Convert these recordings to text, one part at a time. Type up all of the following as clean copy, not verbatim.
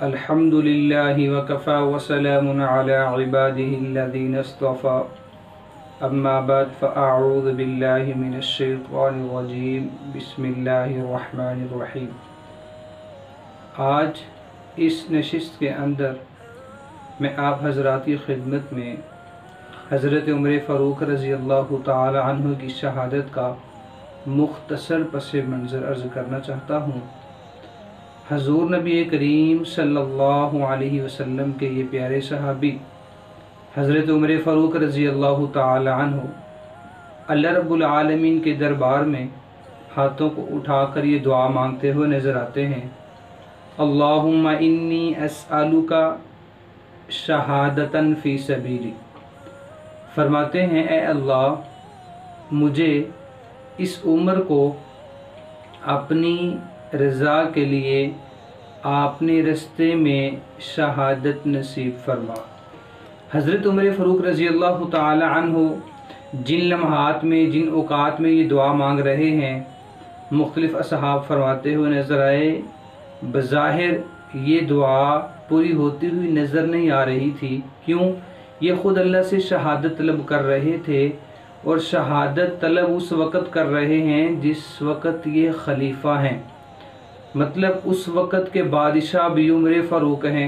अल्हम्दुलिल्लाहि वकफ़ा वसलामुन अला इबादिहिल्लज़ीना इस्तफ़ा अम्मा बाद फ़अऊज़ु बिल्लाहि मिनश्शैतानिर्रजीम बिस्मिल्लाहिर्रहमानिर्रहीम। आज इस नशिस्त के अंदर मैं आप हज़रात की खिदमत में हज़रत उमर फ़ारूक रज़ी अल्लाह ताला अन्हु की शहादत का मुख्तसर पस मंज़र अर्ज़ करना चाहता हूँ। हज़ूर नबी करीम सल्लल्लाहु अलैहि वसल्लम के ये प्यारे सहाबी हज़रत उमर फ़ारूक रज़ी अल्लाह ताला अन्हु अल्लाह रब्बुल आलमीन के दरबार में हाथों को उठाकर ये दुआ मांगते हुए नज़र आते हैं। अल्लाहुम्मा इन्नी अस्अलुका शहादतन फ़ी सबीली। फरमाते हैं, ए अल्लाह, मुझे इस उम्र को अपनी रज़ा के लिए आपने रस्ते में शहादत नसीब फरमा। हज़रत उमर फ़ारूक रज़ी अल्लाह ताला अन्हु जिन लम्हात में, जिन औकात में ये दुआ मांग रहे हैं, मुख्तलिफ़ असहाब फरमाते हुए नज़र आए। बज़ाहिर ये दुआ पूरी होती हुई नज़र नहीं आ रही थी। क्यों? ये ख़ुद अल्लाह से शहादत तलब कर रहे थे, और शहादत तलब उस वक़्त कर रहे हैं जिस वक़्त ये खलीफा हैं। मतलब उस वक़्त के बादशाह भी उमर फ़ारूक हैं,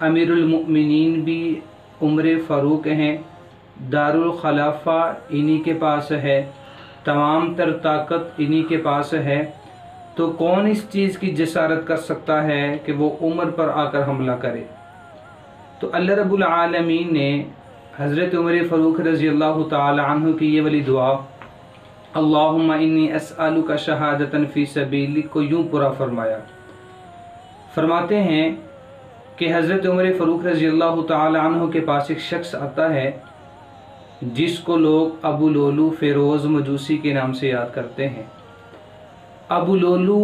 अमीरुल मुमिनीन भी उमर फ़ारूक हैं, दारुल खलाफा इन्हीं के पास है, तमाम तर ताकत इन्हीं के पास है। तो कौन इस चीज़ की जसारत कर सकता है कि वो उमर पर आकर हमला करे? तो अल्लाह रब्बुल आलमीन ने हज़रत उमर फ़ारूक रज़ी अल्लाह ताला अन्हु की ये वाली दुआ अल्लाहुम्मा इन्नी अस्अलुका शहादतन फ़ी सबीली को यूँ पूरा फरमाया। फरमाते हैं कि हज़रत उमर फ़ारूक रज़ी अल्लाह ताला अन्हु के पास एक शख्स आता है जिसको लोग अबू लोलू फ़िरोज़ मजूसी के नाम से याद करते हैं। अबू लोलू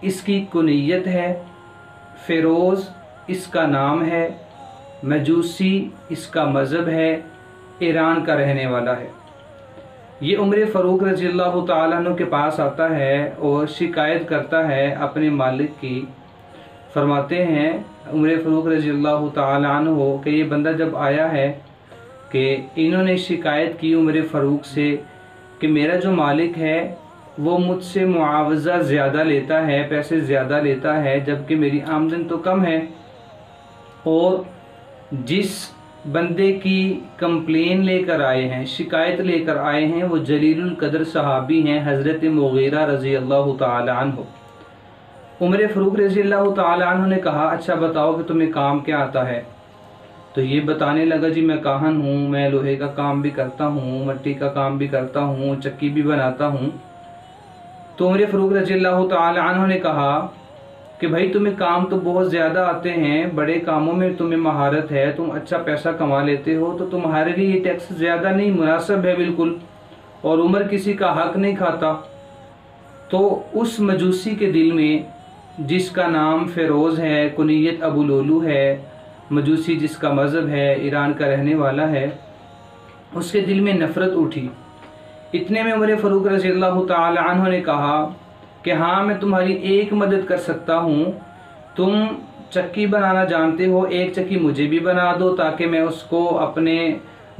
इसकी कुनियत है, फ़िरोज़ इसका नाम है, मजूसी इसका मज़हब है, ईरान का रहने वाला है। ये उमर फ़ारूक रज़ी अल्लाह ताला अन्हु के पास आता है और शिकायत करता है अपने मालिक की। फरमाते हैं उमर फ़ारूक रज़ी अल्लाह ताला अन्हु कि ये बंदा जब आया है कि इन्होंने शिकायत की उमर फ़ारूक से कि मेरा जो मालिक है वो मुझसे मुआवज़ा ज़्यादा लेता है, पैसे ज़्यादा लेता है, जबकि मेरी आमदन तो कम है। और जिस बंदे की कंप्लेन लेकर आए हैं, शिकायत लेकर आए हैं, वो जलीलुल कदर सहाबी हैं, हज़रत मुगीरा रज़ी अल्लाह ताला अन्हु। उमर फ़ारूक रज़ी अल्लाह ताला अन्हु ने कहा, अच्छा बताओ कि तुम्हें काम क्या आता है? तो ये बताने लगा, जी मैं काहन हूँ, मैं लोहे का काम भी करता हूँ, मिट्टी का काम भी करता हूँ, चक्की भी बनाता हूँ। तो उमर फ़ारूक रज़ी अल्लाह ताला अन्हु ने कहा कि भाई तुम्हें काम तो बहुत ज़्यादा आते हैं, बड़े कामों में तुम्हें महारत है, तुम अच्छा पैसा कमा लेते हो, तो तुम्हारे लिए ये टैक्स ज़्यादा नहीं मुनासिब है बिल्कुल, और उमर किसी का हक नहीं खाता। तो उस मजूसी के दिल में, जिसका नाम फ़िरोज़ है, कुनियत अबू लोलू है, मजूसी जिसका मज़हब है, ईरान का रहने वाला है, उसके दिल में नफ़रत उठी। इतने में उमर फ़ारूक रज़ी अल्लाह ताला अन्हु ने कहा कि हाँ, मैं तुम्हारी एक मदद कर सकता हूँ। तुम चक्की बनाना जानते हो, एक चक्की मुझे भी बना दो ताकि मैं उसको अपने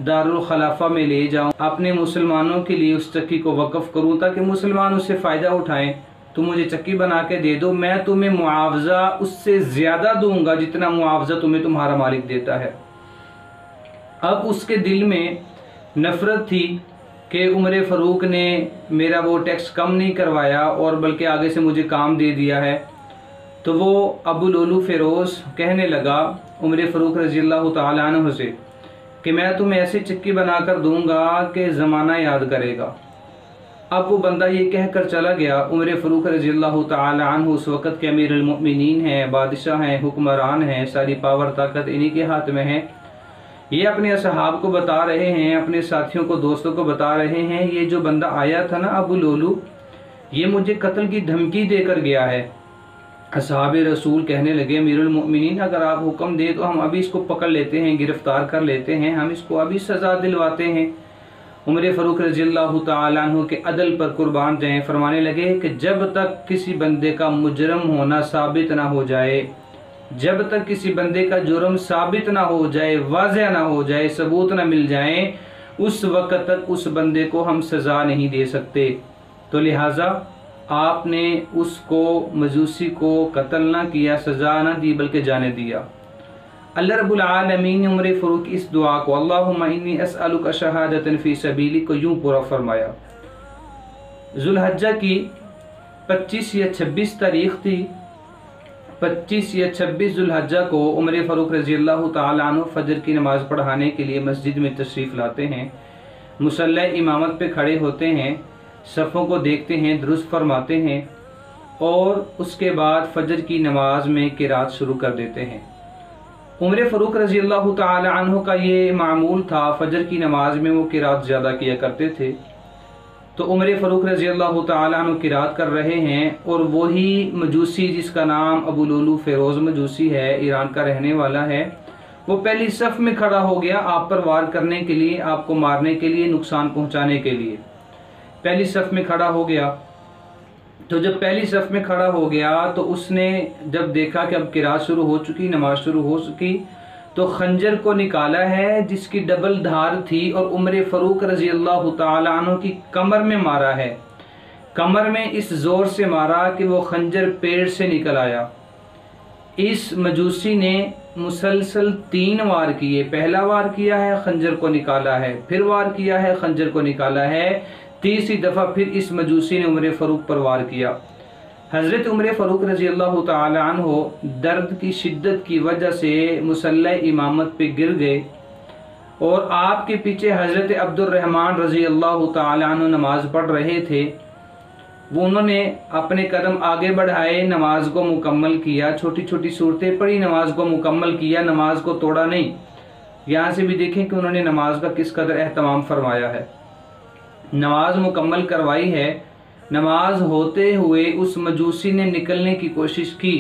दारुल खलाफा में ले जाऊँ, अपने मुसलमानों के लिए उस चक्की को वक़फ़ करूँ ताकि मुसलमान उससे फ़ायदा उठाएं। तुम मुझे चक्की बना के दे दो, मैं तुम्हें मुआवज़ा उससे ज़्यादा दूंगा जितना मुआवज़ा तुम्हें तुम्हारा मालिक देता है। अब उसके दिल में नफ़रत थी कि उमर फ़ारूक ने मेरा वो टैक्स कम नहीं करवाया और बल्कि आगे से मुझे काम दे दिया है। तो वो अबू लोलू फ़िरोज़ कहने लगा उमर फ़ारूक रज़ी अल्लाह ताला अन्हु से कि मैं तुम्हें ऐसी चक्की बना कर दूँगा कि ज़माना याद करेगा। अब वो बंदा ये कह कर चला गया। उमर फ़ारूक रज़ी अल्लाह ताला अन्हु उस वक़्त के अमीरुल मुमिनीन हैं, बादशाह हैं, हुक्मरान हैं, सारी पावर ताकत इन्हीं के हाथ में है। ये अपने असहाब को बता रहे हैं, अपने साथियों को, दोस्तों को बता रहे हैं, ये जो बंदा आया था ना अबू लोलू, ये मुझे कत्ल की धमकी देकर गया है। असहाब रसूल कहने लगे, अमीरुल मोमिनीन अगर आप हुक्म दे तो हम अभी इसको पकड़ लेते हैं, गिरफ़्तार कर लेते हैं, हम इसको अभी सज़ा दिलवाते हैं। उमर फ़ारूक रज़ी अल्लाह ताला अन्हु के अदल पर कुर्बान जाएँ। फरमाने लगे कि जब तक किसी बंदे का मुजरम होना साबित ना हो जाए, जब तक किसी बंदे का जुर्म साबित ना हो जाए, वाज़ह ना हो जाए, सबूत ना मिल जाए, उस वक़्त तक उस बंदे को हम सज़ा नहीं दे सकते। तो लिहाजा आपने उसको, मजूसी को कत्ल ना किया, सज़ा ना दी, बल्कि जाने दिया। अल्लाह रब्बुल आलमीन ने उमर फ़ारूक इस दुआ को, अल्लाहुम्मा इन्नी अस्अलुका शहादतन फ़ी सबीलिक, को यूँ पूरा फरमाया। ज़ुल्हज्जा की 25 या 26 तारीख़ थी। 25 या 26 ज़ुल्हज्जा को उमर फ़ारूक रज़ी अल्लाह तआला अन्हु फ़जर की नमाज़ पढ़ाने के लिए मस्जिद में तशरीफ़ लाते हैं। मुसल्ला इमामत पे खड़े होते हैं, सफ़ों को देखते हैं, दुरुस्त फरमाते हैं और उसके बाद फ़जर की नमाज में क़िरात शुरू कर देते हैं। उमर फ़ारूक रज़ी अल्लाह तआला अन्हु का ये मामूल था, फ़जर की नमाज में वो क़िरात ज़्यादा किया करते थे। तो उमर फ़ारूक रज़ी अल्लाह तआला अन्हु क़िरात कर रहे हैं और वही मजूसी जिसका नाम अबू लुलू फ़िरोज़ मजूसी है, ईरान का रहने वाला है, वो पहली सफ़ में खड़ा हो गया आप पर वार करने के लिए, आपको मारने के लिए, नुकसान पहुँचाने के लिए। पहली सफ़ में खड़ा हो गया। तो जब पहली सफ़ में खड़ा हो गया तो उसने जब देखा कि अब क़िरात शुरू हो चुकी, नमाज शुरू हो चुकी, तो खंजर को निकाला है जिसकी डबल धार थी और उमर फ़ारूक रज़ी अल्लाह तआला अन्हु की कमर में मारा है। कमर में इस ज़ोर से मारा कि वो खंजर पेड़ से निकल आया। इस मजूसी ने मुसलसल 3 वार किए। पहला वार किया है, खंजर को निकाला है, फिर वार किया है, खंजर को निकाला है, तीसरी दफ़ा फिर इस मजूसी ने उमर फ़ारूक पर वार किया। हज़रत उमर फ़ारूक रज़ी अल्लाह तआला अन्हु दर्द की शिद्दत की वजह से मुसल्ला इमामत पे गिर गए और आपके पीछे हज़रत अब्दुर्रहमान रज़ी अल्लाह तआला अन्हु नमाज पढ़ रहे थे। वो उन्होंने अपने कदम आगे बढ़ाए, नमाज को मुकम्मल किया, छोटी छोटी सूरतें पढ़ी, नमाज को मुकम्मल किया, नमाज को तोड़ा नहीं। यहाँ से भी देखें कि उन्होंने नमाज का किस कदर एहतमाम फरमाया है। नमाज मुकम्मल करवाई है। नमाज होते हुए उस मजूसी ने निकलने की कोशिश की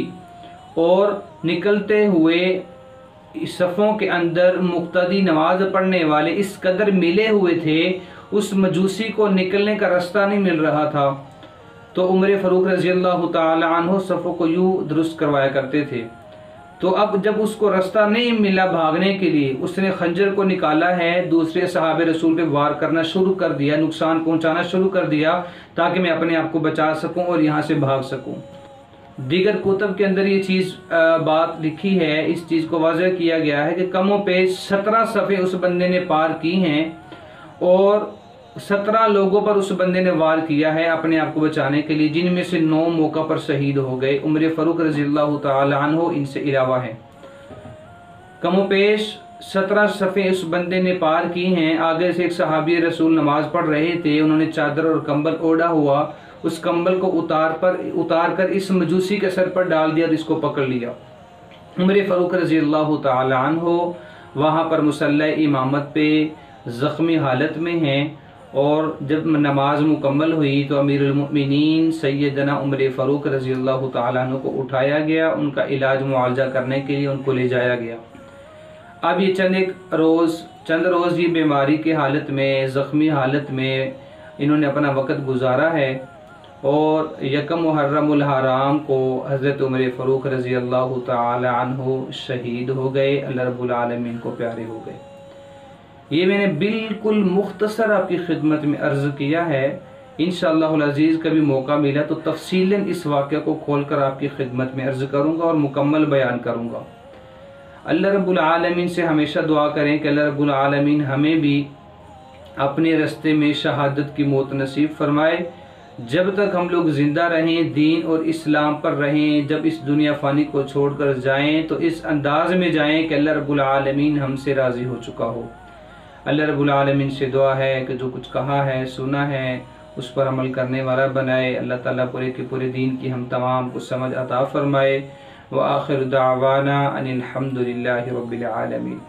और निकलते हुए सफ़ों के अंदर मुक्तदी नमाज पढ़ने वाले इस कदर मिले हुए थे, उस मजूसी को निकलने का रास्ता नहीं मिल रहा था। तो उमर फ़ारूक रज़ी अल्लाह तआला अन्हु सफ़ों को यूँ दुरुस्त करवाया करते थे। तो अब जब उसको रास्ता नहीं मिला भागने के लिए, उसने खंजर को निकाला है, दूसरे सहाबे रसूल पे वार करना शुरू कर दिया, नुकसान पहुंचाना शुरू कर दिया ताकि मैं अपने आप को बचा सकूं और यहाँ से भाग सकूं। दीगर कुतब के अंदर ये चीज़ बात लिखी है, इस चीज़ को वाज़ह किया गया है कि कमों पे 17 सफ़े उस बंदे ने पार की हैं और 17 लोगों पर उस बंदे ने वार किया है अपने आप को बचाने के लिए, जिनमें से 9 मौका पर शहीद हो गए। उमर फ़ारूक रज़ी अल्लाह तआला अन्हु इनसे अलावा हैं। कमोपेश 17 सफ़े उस बंदे ने पार की हैं। आगे से एक सहाबी रसूल नमाज पढ़ रहे थे, उन्होंने चादर और कंबल ओढ़ा हुआ, उस कंबल को उतार कर इस मजूसी के सर पर डाल दिया और इसको पकड़ लिया। उमर फ़ारूक रज़ी अल्लाह तआला अन्हु वहाँ पर मुसल्ला इमामत पे ज़ख्मी हालत में हैं और जब नमाज मुकम्मल हुई तो अमीरुल मोमिनीन सैयदना उमर फ़ारूक रज़ी अल्लाह तआला अन्हु को उठाया गया, उनका इलाज मुआवजा करने के लिए उनको ले जाया गया। अब ये चंद रोज़ ये बीमारी की हालत में, ज़ख्मी हालत में इन्होंने अपना वक़्त गुजारा है और यकम मुहर्रमुल हराम को हज़रत उमर फ़ारूक रज़ी अल्लाह तआला अन्हु शहीद हो गए, अल्लाह रब्बुल आलमीन को प्यारे हो गए। ये मैंने बिल्कुल मुख्तसर आपकी खिदमत में अर्ज़ किया है। इंशाअल्लाहुल अज़ीज़ कभी मौका मिला तो तफ़सीलन इस वाक़या को खोल कर आपकी खिदमत में अर्ज़ करूँगा और मुकम्मल बयान करूँगा। अल्लाह रब्बुल आलमीन से हमेशा दुआ करें कि अल्लाह रब्बुल आलमीन हमें भी अपने रास्ते में शहादत की मौत नसीब फरमाए। जब तक हम लोग ज़िंदा रहें, दीन और इस्लाम पर रहें, जब इस दुनिया फ़ानी को छोड़ कर जाएँ तो इस अंदाज़ में जाएँ कि अल्लाह रब्बुल आलमीन हमसे राज़ी हो चुका हो। अल्लाह रब्बुल आलमीन से दुआ है कि जो कुछ कहा है, सुना है, उस पर अमल करने वाला बनाए। अल्लाह ताला पूरे के पूरे दीन की हम तमाम को समझ अता फ़रमाए। व आखिर दावाना अनिल हम्दुलिल्लाहि रब्बिल आलमीन।